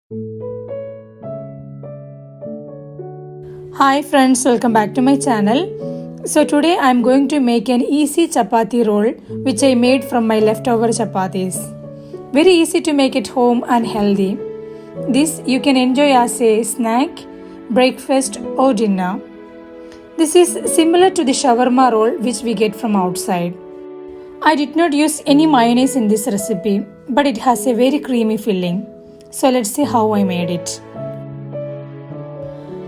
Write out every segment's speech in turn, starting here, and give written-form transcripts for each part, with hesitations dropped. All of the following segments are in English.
Hi friends, welcome back to my channel. So today I am going to make an easy chapati roll which I made from my leftover chapatis. Very easy to make at home and healthy. This you can enjoy as a snack, breakfast or dinner. This is similar to the shawarma roll which we get from outside. I did not use any mayonnaise in this recipe, but it has a very creamy filling. So let's see how I made it.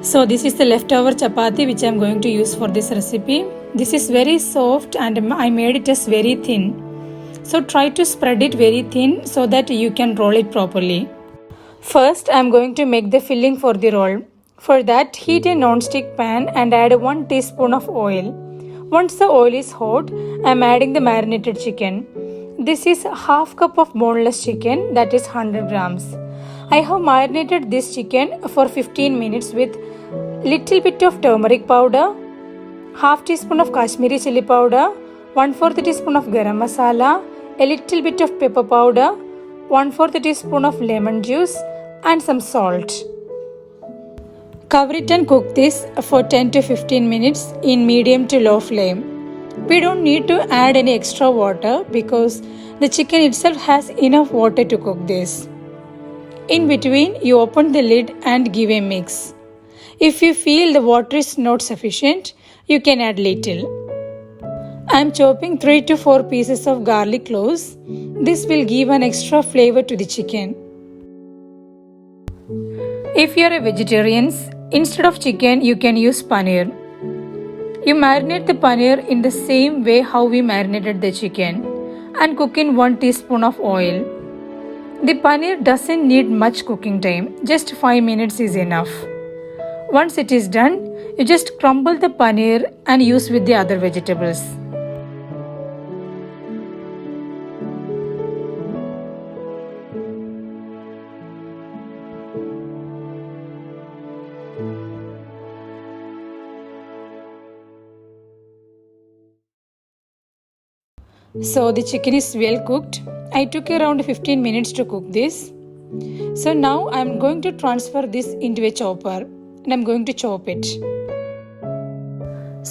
So this is the leftover chapati which I am going to use for this recipe. This is very soft and I made it as very thin. So try to spread it very thin so that you can roll it properly. First I am going to make the filling for the roll. For that heat a non-stick pan and add 1 teaspoon of oil. Once the oil is hot, I am adding the marinated chicken. This is half cup of boneless chicken, that is 100 grams. I have marinated this chicken for 15 minutes with little bit of turmeric powder, half teaspoon of Kashmiri chili powder, 1/4 teaspoon of garam masala, a little bit of pepper powder, 1/4 teaspoon of lemon juice and some salt. Cover it and cook this for 10 to 15 minutes in medium to low flame. We don't need to add any extra water because the chicken itself has enough water to cook this. In between, you open the lid and give a mix. If you feel the water is not sufficient, you can add little. I am chopping 3 to 4 pieces of garlic cloves. This will give an extra flavor to the chicken. If you are a vegetarian, instead of chicken, you can use paneer. You marinate the paneer in the same way how we marinated the chicken and cook in 1 teaspoon of oil. The paneer doesn't need much cooking time, just 5 minutes is enough. Once it is done, you just crumble the paneer and use with the other vegetables. So the chicken is well cooked. I took around 15 minutes to cook this. So now I am going to transfer this into a chopper and I am going to chop it.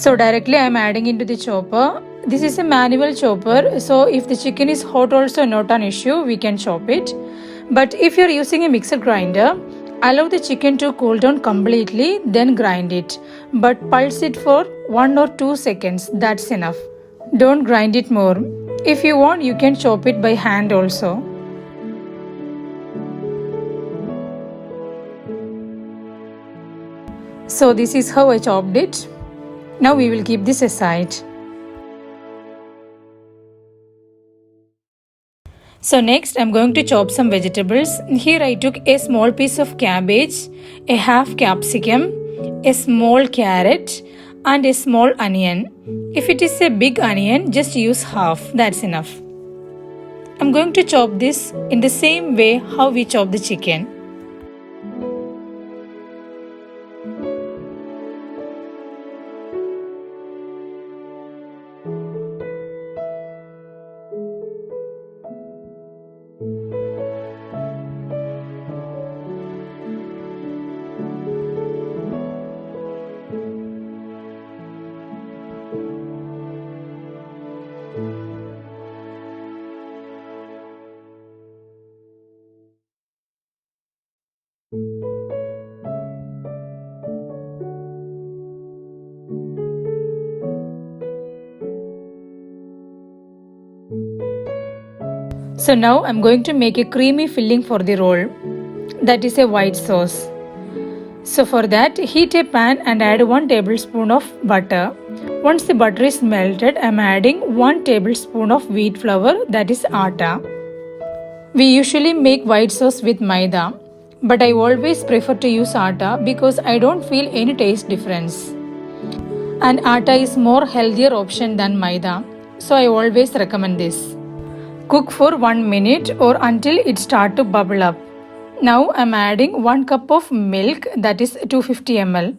So directly I am adding into the chopper. This is a manual chopper, so if the chicken is hot also not an issue, we can chop it. But if you are using a mixer grinder, allow the chicken to cool down completely, then grind it. But pulse it for 1 or 2 seconds, that's enough. Don't grind it more. If you want, you can chop it by hand also. So this is how I chopped it. Now we will keep this aside. So next I am going to chop some vegetables. Here I took a small piece of cabbage, a half capsicum, a small carrot and a small onion. If it is a big onion, just use half, that's enough. I'm going to chop this in the same way how we chop the chicken. So now I'm going to make a creamy filling for the roll. That is a white sauce. So for that, heat a pan and add 1 tablespoon of butter. Once the butter is melted, I'm adding 1 tablespoon of wheat flour, that is atta. We usually make white sauce with maida, but I always prefer to use atta because I don't feel any taste difference. And atta is more healthier option than maida, so I always recommend this. Cook for 1 minute or until it starts to bubble up. Now I am adding 1 cup of milk, that is 250 ml.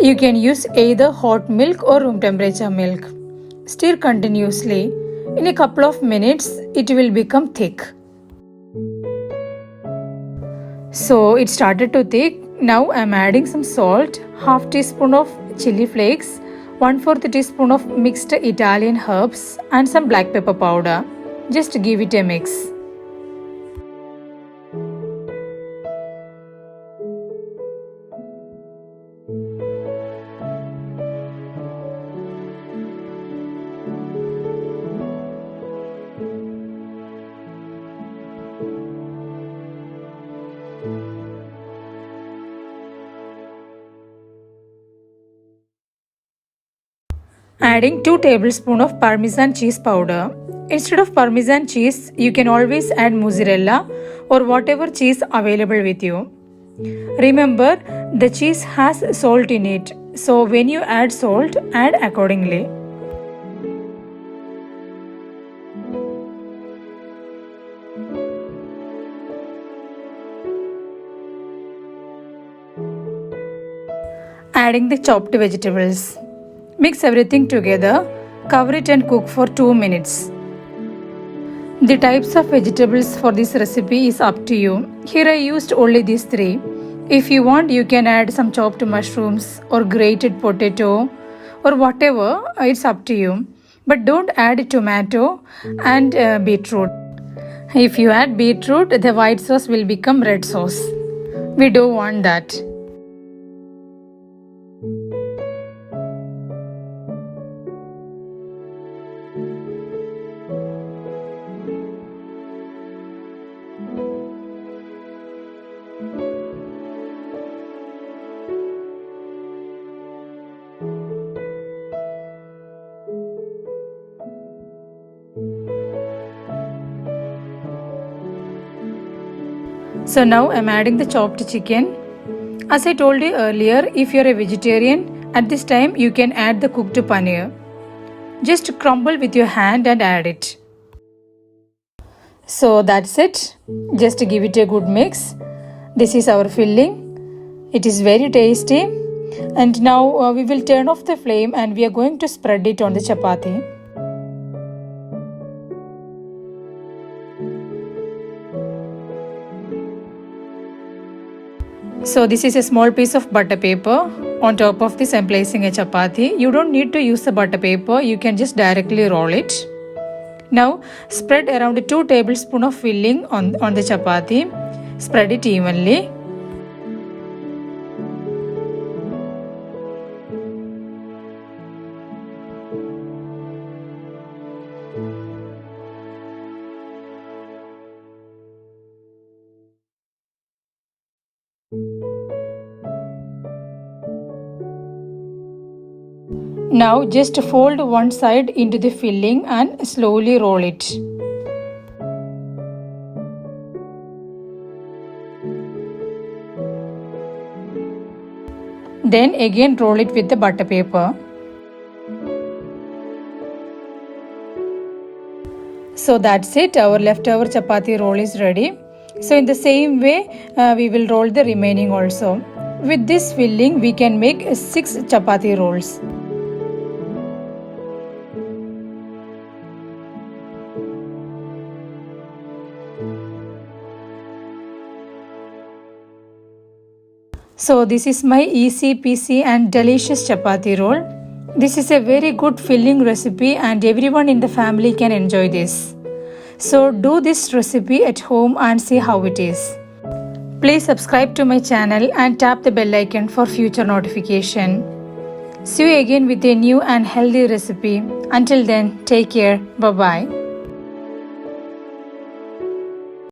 You can use either hot milk or room temperature milk. Stir continuously. In a couple of minutes, it will become thick. So it started to thick. Now I'm adding some salt, half teaspoon of chili flakes, 1/4 teaspoon of mixed Italian herbs and some black pepper powder. Just give it a mix. Adding 2 tablespoons of Parmesan cheese powder. Instead of Parmesan cheese, you can always add mozzarella or whatever cheese available with you. Remember, the cheese has salt in it, so when you add salt, add accordingly. Adding the chopped vegetables. Mix everything together, cover it and cook for 2 minutes. The types of vegetables for this recipe is up to you. Here I used only these 3. If you want, you can add some chopped mushrooms or grated potato or whatever, it's up to you. But don't add tomato and beetroot. If you add beetroot, the white sauce will become red sauce. We don't want that. So now I'm adding the chopped chicken. As I told you earlier, if you're a vegetarian, at this time you can add the cooked paneer. Just crumble with your hand and add it. So that's it. Just give it a good mix. This is our filling. It is very tasty. And now we will turn off the flame and we are going to spread it on the chapati. So this is a small piece of butter paper. On top of this I'm placing a chapati. You don't need to use the butter paper. You can just directly roll it. Now spread around 2 tablespoons of filling on the chapati. Spread it evenly. Now just fold one side into the filling and slowly roll it. Then again roll it with the butter paper. So that's it, our leftover chapati roll is ready. So in the same way we will roll the remaining also. With this filling we can make 6 chapati rolls. So this is my easy peasy and delicious chapati roll. This is a very good filling recipe and everyone in the family can enjoy this. So do this recipe at home and see how it is. Please subscribe to my channel and tap the bell icon for future notification. See you again with a new and healthy recipe. Until then, take care. Bye-bye.